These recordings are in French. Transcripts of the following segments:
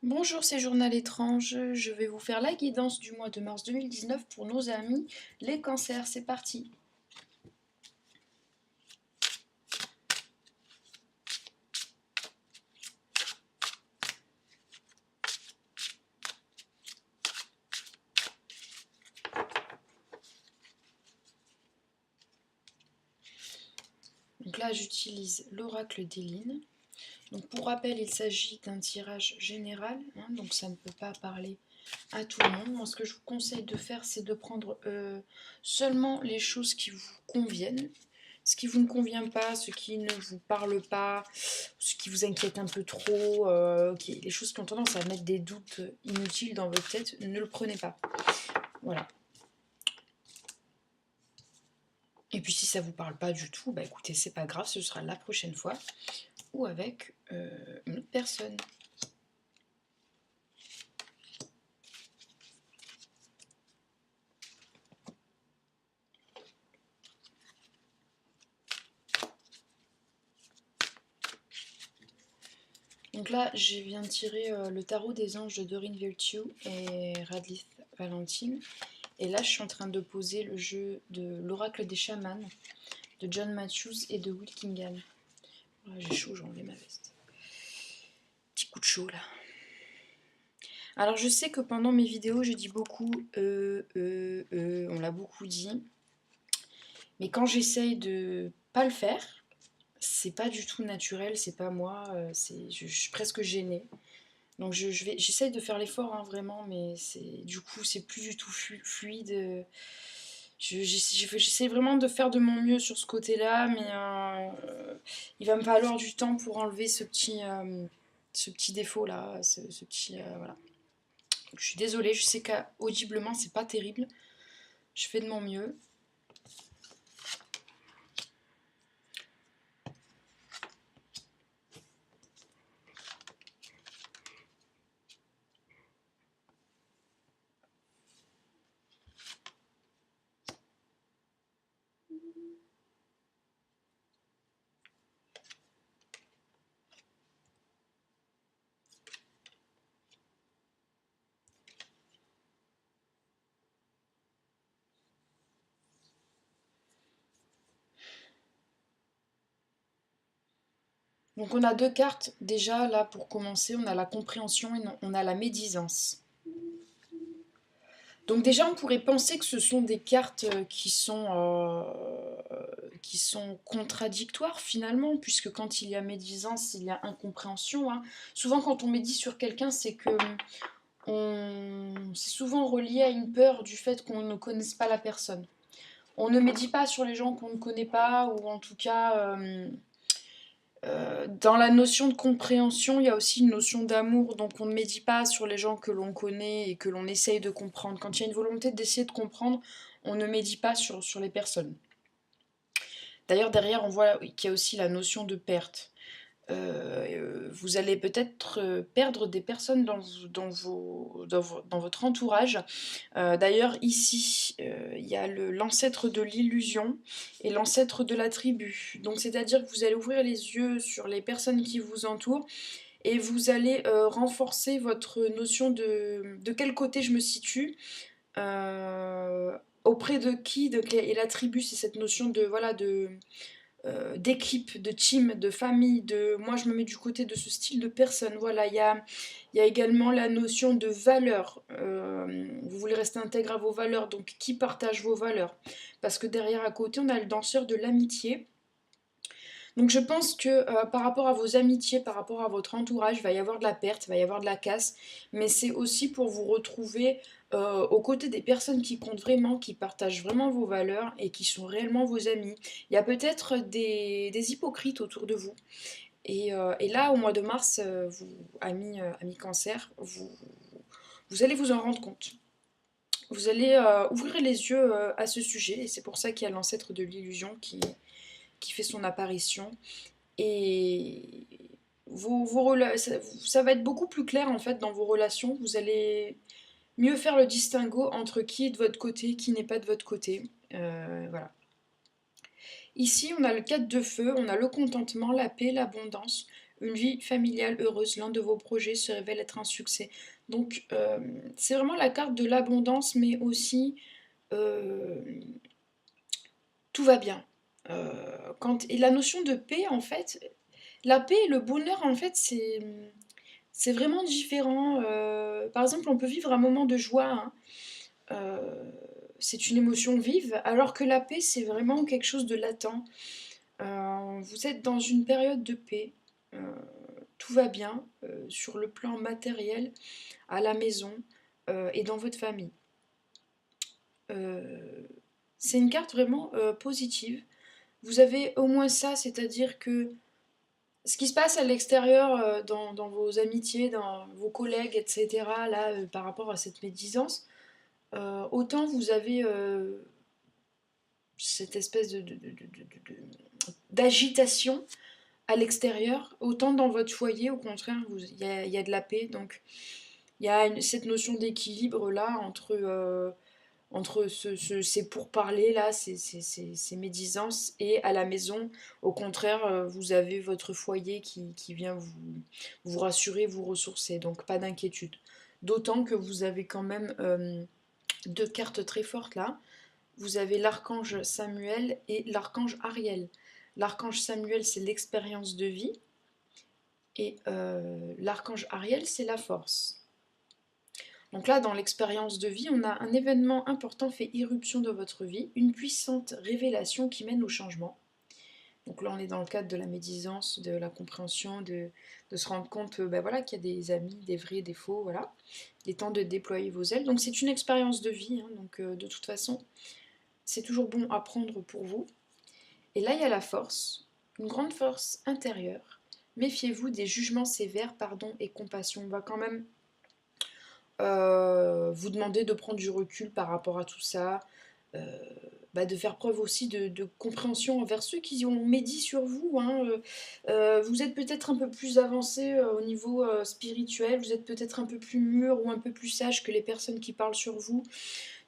Bonjour, c'est Journal étrange. Je vais vous faire la guidance du mois de mars 2019 pour nos amis les cancers. C'est parti. Donc là, j'utilise l'oracle d'Éline. Donc pour rappel, il s'agit d'un tirage général, hein, donc ça ne peut pas parler à tout le monde. Moi, ce que je vous conseille de faire, c'est de prendre seulement les choses qui vous conviennent. Ce qui vous ne convient pas, ce qui ne vous parle pas, ce qui vous inquiète un peu trop, les choses qui ont tendance à mettre des doutes inutiles dans votre tête, ne le prenez pas. Voilà. Et puis si ça vous parle pas du tout, bah écoutez, c'est pas grave, ce sera la prochaine fois ou avec une autre personne. Donc là, je viens de tirer le tarot des anges de Doreen Virtue et Radlith Valentine. Et là, je suis en train de poser le jeu de l'oracle des chamans de John Matthews et de Will Kingan. Voilà, j'ai chaud, j'ai enlevé ma veste. Petit coup de chaud là. Alors je sais que pendant mes vidéos, je dis beaucoup on l'a beaucoup dit. Mais quand j'essaye de pas le faire, c'est pas du tout naturel, c'est pas moi, je suis presque gênée. Donc j'essaye de faire l'effort hein, vraiment, mais du coup c'est plus du tout fluide. J'essaie vraiment de faire de mon mieux sur ce côté-là, mais il va me falloir du temps pour enlever ce petit défaut là, ce petit voilà. Je suis désolée, je sais qu'audiblement c'est pas terrible. Je fais de mon mieux. Donc on a deux cartes déjà là pour commencer. On a la compréhension et on a la médisance. Donc déjà on pourrait penser que ce sont des cartes qui sont contradictoires finalement, puisque quand il y a médisance, il y a incompréhension. Hein. Souvent quand on médit sur quelqu'un, c'est que c'est souvent relié à une peur du fait qu'on ne connaisse pas la personne. On ne médit pas sur les gens qu'on ne connaît pas, ou en tout cas... dans la notion de compréhension, il y a aussi une notion d'amour, donc on ne médit pas sur les gens que l'on connaît et que l'on essaye de comprendre. Quand il y a une volonté d'essayer de comprendre, on ne médit pas sur les personnes. D'ailleurs, derrière, on voit qu'il y a aussi la notion de perte. Vous allez peut-être perdre des personnes dans votre entourage. D'ailleurs, ici, il y a l'ancêtre de l'illusion et l'ancêtre de la tribu. Donc, c'est-à-dire que vous allez ouvrir les yeux sur les personnes qui vous entourent et vous allez renforcer votre notion de quel côté je me situe. Auprès de qui et la tribu, c'est cette notion de voilà d'équipe, de team, de famille, de moi je me mets du côté de ce style de personne. Voilà, il y a également la notion de valeur. Vous voulez rester intègre à vos valeurs, donc qui partage vos valeurs. Parce que derrière à côté, on a le danseur de l'amitié. Donc je pense que par rapport à vos amitiés, par rapport à votre entourage, il va y avoir de la perte, il va y avoir de la casse, mais c'est aussi pour vous retrouver aux côtés des personnes qui comptent vraiment, qui partagent vraiment vos valeurs et qui sont réellement vos amis. Il y a peut-être des hypocrites autour de vous. Et là, au mois de mars, vous, amis cancer, vous allez vous en rendre compte. Vous allez ouvrir les yeux à ce sujet, et c'est pour ça qu'il y a l'ancêtre de l'illusion qui fait son apparition. Et ça va être beaucoup plus clair en fait dans vos relations. Vous allez mieux faire le distinguo entre qui est de votre côté, qui n'est pas de votre côté. Voilà. Ici, on a le 4 de feu, on a le contentement, la paix, l'abondance, une vie familiale heureuse. L'un de vos projets se révèle être un succès. Donc, c'est vraiment la carte de l'abondance, mais aussi euh, tout va bien. Et la notion de paix, en fait, la paix et le bonheur, en fait, c'est vraiment différent. Par exemple, on peut vivre un moment de joie, hein. Euh, c'est une émotion vive, alors que la paix, c'est vraiment quelque chose de latent. Vous êtes dans une période de paix. Euh, tout va bien sur le plan matériel, à la maison et dans votre famille. Euh, c'est une carte vraiment positive. Vous avez au moins ça, c'est-à-dire que ce qui se passe à l'extérieur, dans vos amitiés, dans vos collègues, etc., là, par rapport à cette médisance, autant vous avez cette espèce d'agitation à l'extérieur, autant dans votre foyer, au contraire, il y a de la paix. Donc, il y a cette notion d'équilibre là entre ces pourparlers là, ces médisances, et à la maison, au contraire, vous avez votre foyer qui vient vous rassurer, vous ressourcer. Donc, pas d'inquiétude. D'autant que vous avez quand même deux cartes très fortes là. Vous avez l'archange Samuel et l'archange Ariel. L'archange Samuel, c'est l'expérience de vie, et l'archange Ariel, c'est la force. Donc là, dans l'expérience de vie, on a un événement important fait irruption de votre vie, une puissante révélation qui mène au changement. Donc là, on est dans le cadre de la médisance, de la compréhension, de se rendre compte ben voilà, qu'il y a des amis, des vrais, des faux, voilà. Il est temps de déployer vos ailes. Donc c'est une expérience de vie, hein, donc de toute façon, c'est toujours bon à prendre pour vous. Et là, il y a la force, une grande force intérieure. Méfiez-vous des jugements sévères, pardon et compassion. On va quand même vous demander de prendre du recul par rapport à tout ça, de faire preuve aussi de compréhension envers ceux qui ont médit sur vous, hein. Vous êtes peut-être un peu plus avancé au niveau spirituel, vous êtes peut-être un peu plus mûr ou un peu plus sage que les personnes qui parlent sur vous.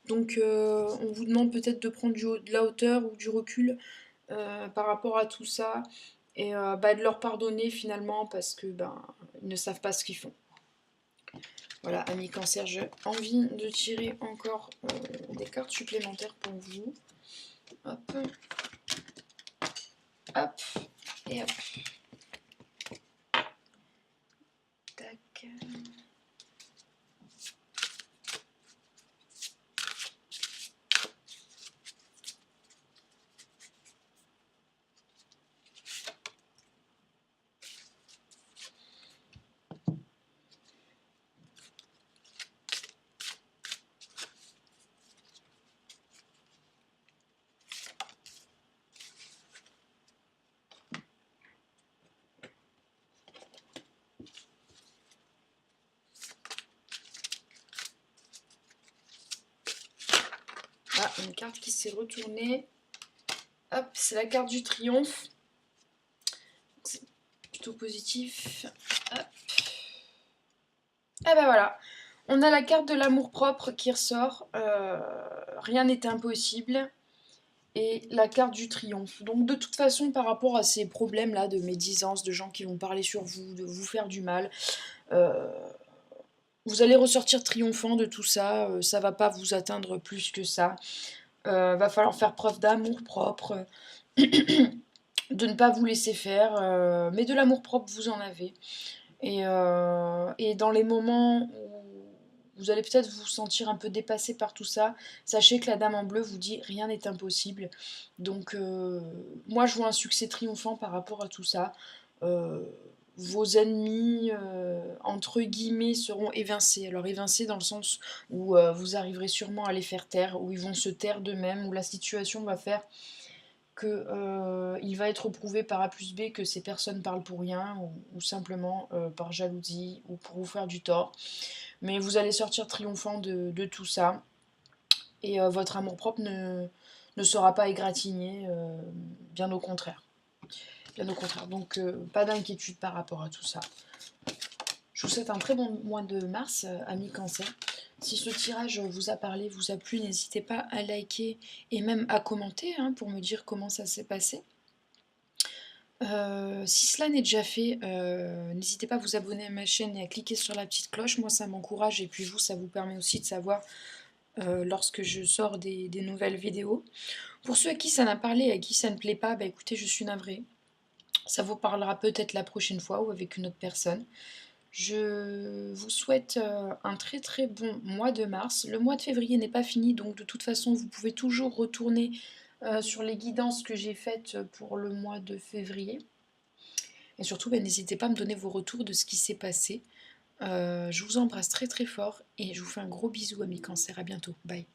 Donc on vous demande peut-être de prendre de la hauteur ou du recul par rapport à tout ça, et de leur pardonner finalement, parce que ils ne savent pas ce qu'ils font. Voilà, amis cancer, j'ai envie de tirer encore des cartes supplémentaires pour vous. Hop, hop, et hop. Tac. Ah, une carte qui s'est retournée. Hop, c'est la carte du triomphe. C'est plutôt positif. Hop. Et ben voilà. On a la carte de l'amour-propre qui ressort. Rien n'est impossible. Et la carte du triomphe. Donc de toute façon, par rapport à ces problèmes-là de médisance, de gens qui vont parler sur vous, de vous faire du mal, euh, vous allez ressortir triomphant de tout ça. Ça va pas vous atteindre plus que ça. Va falloir faire preuve d'amour propre, de ne pas vous laisser faire, mais de l'amour propre, vous en avez. Et dans les moments où vous allez peut-être vous sentir un peu dépassé par tout ça, sachez que la dame en bleu vous dit rien n'est impossible. Donc moi je vois un succès triomphant par rapport à tout ça. Euh, Vos ennemis, entre guillemets, seront évincés. Alors évincés dans le sens où vous arriverez sûrement à les faire taire, où ils vont se taire d'eux-mêmes, où la situation va faire que il va être prouvé par A plus B que ces personnes parlent pour rien, ou simplement par jalousie ou pour vous faire du tort. Mais vous allez sortir triomphant de tout ça, et votre amour-propre ne sera pas égratigné, bien au contraire. Bien au contraire. Donc pas d'inquiétude par rapport à tout ça. Je vous souhaite un très bon mois de mars, amis cancer. Si ce tirage vous a parlé, vous a plu, n'hésitez pas à liker et même à commenter, hein, pour me dire comment ça s'est passé. Si cela n'est déjà fait, n'hésitez pas à vous abonner à ma chaîne et à cliquer sur la petite cloche. Moi, ça m'encourage et puis vous, ça vous permet aussi de savoir lorsque je sors des nouvelles vidéos. Pour ceux à qui ça n'a parlé et à qui ça ne plaît pas, bah écoutez, je suis navrée. Ça vous parlera peut-être la prochaine fois ou avec une autre personne. Je vous souhaite un très très bon mois de mars. Le mois de février n'est pas fini, donc de toute façon, vous pouvez toujours retourner sur les guidances que j'ai faites pour le mois de février. Et surtout, bah, n'hésitez pas à me donner vos retours de ce qui s'est passé. Je vous embrasse très très fort et je vous fais un gros bisou, amis cancer. À bientôt. Bye.